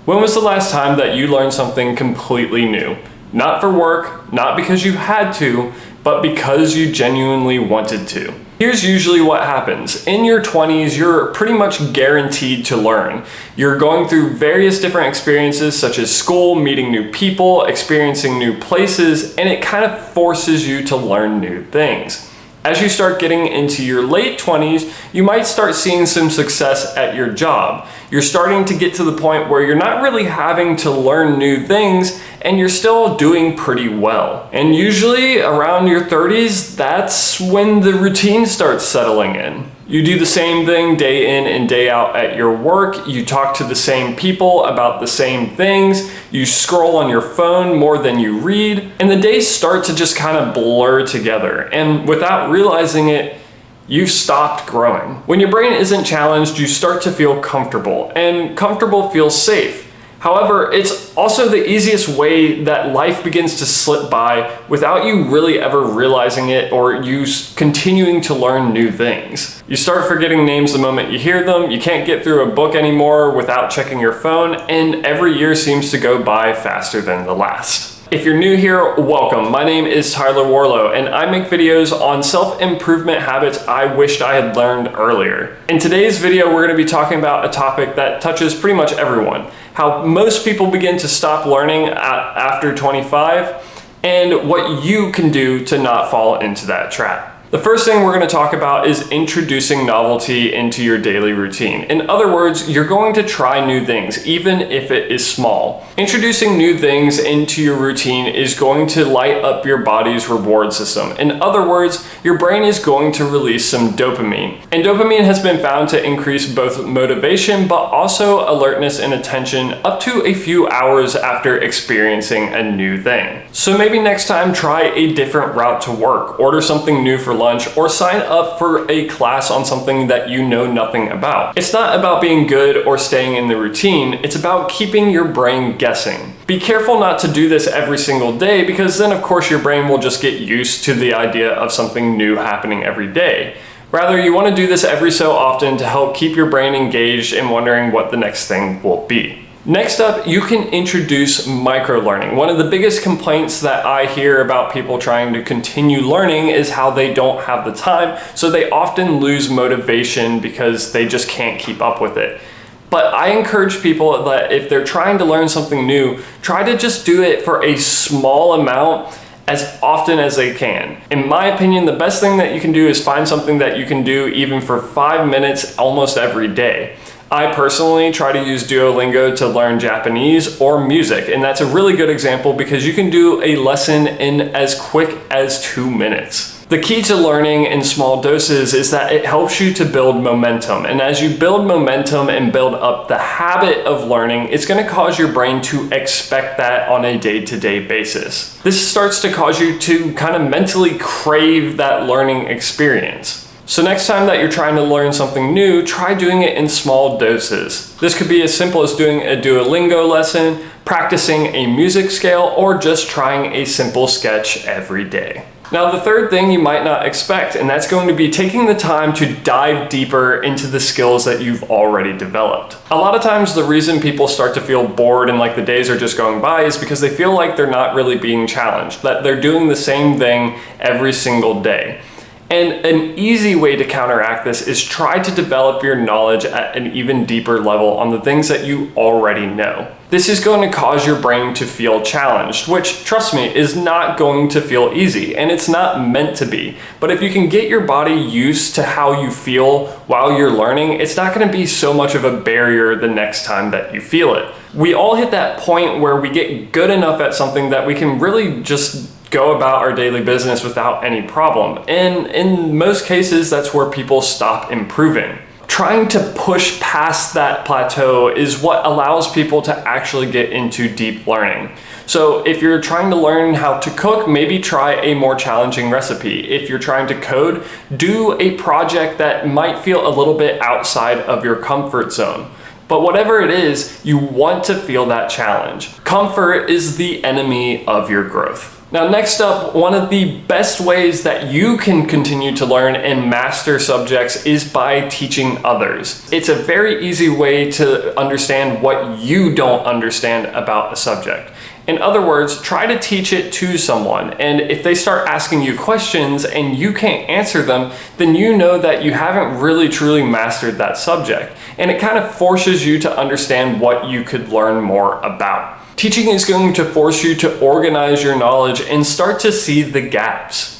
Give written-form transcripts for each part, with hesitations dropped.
When was the last time that you learned something completely new? Not for work, not because you had to, but because you genuinely wanted to. Here's usually what happens. In your 20s, you're pretty much guaranteed to learn. You're going through various different experiences such as school, meeting new people, experiencing new places, and it kind of forces you to learn new things. As you start getting into your late 20s, you might start seeing some success at your job. You're starting to get to the point where you're not really having to learn new things and you're still doing pretty well. And usually around your 30s, that's when the routine starts settling in. You do the same thing day in and day out at your work. You talk to the same people about the same things. You scroll on your phone more than you read. And the days start to just kind of blur together. And without realizing it, you've stopped growing. When your brain isn't challenged, you start to feel comfortable. And comfortable feels safe. However, it's also the easiest way that life begins to slip by without you really ever realizing it or you continuing to learn new things. You start forgetting names the moment you hear them, you can't get through a book anymore without checking your phone, and every year seems to go by faster than the last. If you're new here, welcome. My name is Tyler Warlow, and I make videos on self-improvement habits I wished I had learned earlier. In today's video, we're going to be talking about a topic that touches pretty much everyone. How most people begin to stop learning after 25, and what you can do to not fall into that trap. The first thing we're going to talk about is introducing novelty into your daily routine. In other words, you're going to try new things, even if it is small. Introducing new things into your routine is going to light up your body's reward system. In other words, your brain is going to release some dopamine. And dopamine has been found to increase both motivation, but also alertness and attention up to a few hours after experiencing a new thing. So maybe next time try a different route to work, order something new for lunch, or sign up for a class on something that you know nothing about. It's not about being good or staying in the routine, it's about keeping your brain guessing. Be careful not to do this every single day because then of course your brain will just get used to the idea of something new happening every day. Rather, you want to do this every so often to help keep your brain engaged and wondering what the next thing will be. Next up, you can introduce microlearning. One of the biggest complaints that I hear about people trying to continue learning is how they don't have the time, so they often lose motivation because they just can't keep up with it. But I encourage people that if they're trying to learn something new, try to just do it for a small amount as often as they can. In my opinion, the best thing that you can do is find something that you can do even for 5 minutes almost every day. I personally try to use Duolingo to learn Japanese or music, and that's a really good example because you can do a lesson in as quick as 2 minutes. The key to learning in small doses is that it helps you to build momentum, and as you build momentum and build up the habit of learning, it's going to cause your brain to expect that on a day-to-day basis. This starts to cause you to kind of mentally crave that learning experience. So next time that you're trying to learn something new, try doing it in small doses. This could be as simple as doing a Duolingo lesson, practicing a music scale, or just trying a simple sketch every day. Now, the third thing you might not expect, and that's going to be taking the time to dive deeper into the skills that you've already developed. A lot of times the reason people start to feel bored and like the days are just going by is because they feel like they're not really being challenged, that they're doing the same thing every single day. And an easy way to counteract this is try to develop your knowledge at an even deeper level on the things that you already know. This is going to cause your brain to feel challenged, which, trust me, is not going to feel easy, and it's not meant to be. But if you can get your body used to how you feel while you're learning, it's not going to be so much of a barrier the next time that you feel it. We all hit that point where we get good enough at something that we can really just go about our daily business without any problem. And in most cases, that's where people stop improving. Trying to push past that plateau is what allows people to actually get into deep learning. So if you're trying to learn how to cook, maybe try a more challenging recipe. If you're trying to code, do a project that might feel a little bit outside of your comfort zone. But whatever it is, you want to feel that challenge. Comfort is the enemy of your growth. Now, next up, one of the best ways that you can continue to learn and master subjects is by teaching others. It's a very easy way to understand what you don't understand about a subject. In other words, try to teach it to someone, and if they start asking you questions and you can't answer them, then you know that you haven't really truly mastered that subject, and it kind of forces you to understand what you could learn more about. Teaching is going to force you to organize your knowledge and start to see the gaps.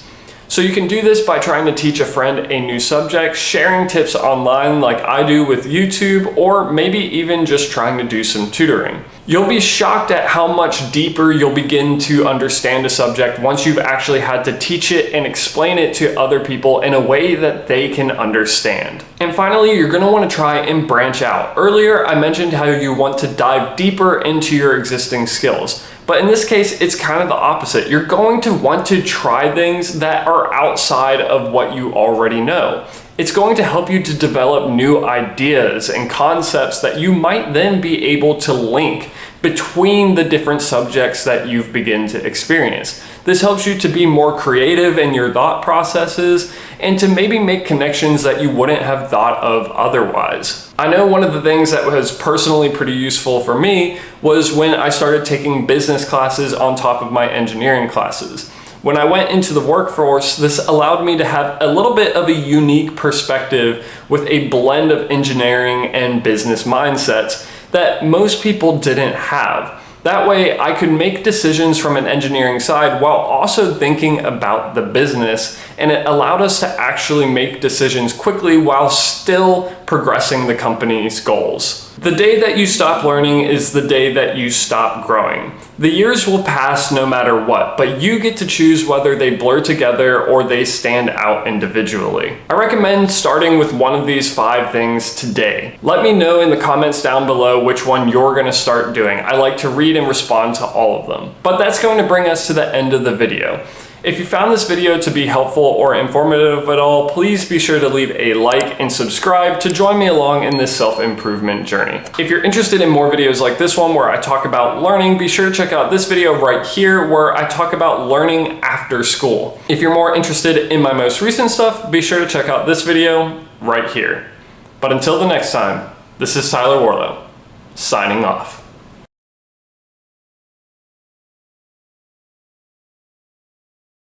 So you can do this by trying to teach a friend a new subject, sharing tips online like I do with YouTube, or maybe even just trying to do some tutoring. You'll be shocked at how much deeper you'll begin to understand a subject once you've actually had to teach it and explain it to other people in a way that they can understand. And finally, you're going to want to try and branch out. Earlier, I mentioned how you want to dive deeper into your existing skills. But in this case, it's kind of the opposite. You're going to want to try things that are outside of what you already know. It's going to help you to develop new ideas and concepts that you might then be able to link between the different subjects that you've begun to experience. This helps you to be more creative in your thought processes and to maybe make connections that you wouldn't have thought of otherwise. I know one of the things that was personally pretty useful for me was when I started taking business classes on top of my engineering classes. When I went into the workforce, this allowed me to have a little bit of a unique perspective with a blend of engineering and business mindsets that most people didn't have. That way, I could make decisions from an engineering side while also thinking about the business, and it allowed us to actually make decisions quickly while still progressing the company's goals. The day that you stop learning is the day that you stop growing. The years will pass no matter what, but you get to choose whether they blur together or they stand out individually. I recommend starting with one of these 5 things today. Let me know in the comments down below which one you're going to start doing. I like to read and respond to all of them. But that's going to bring us to the end of the video. If you found this video to be helpful or informative at all, please be sure to leave a like and subscribe to join me along in this self-improvement journey. If you're interested in more videos like this one where I talk about learning, be sure to check out this video right here where I talk about learning after school. If you're more interested in my most recent stuff, be sure to check out this video right here. But until the next time, this is Tyler Warlow, signing off.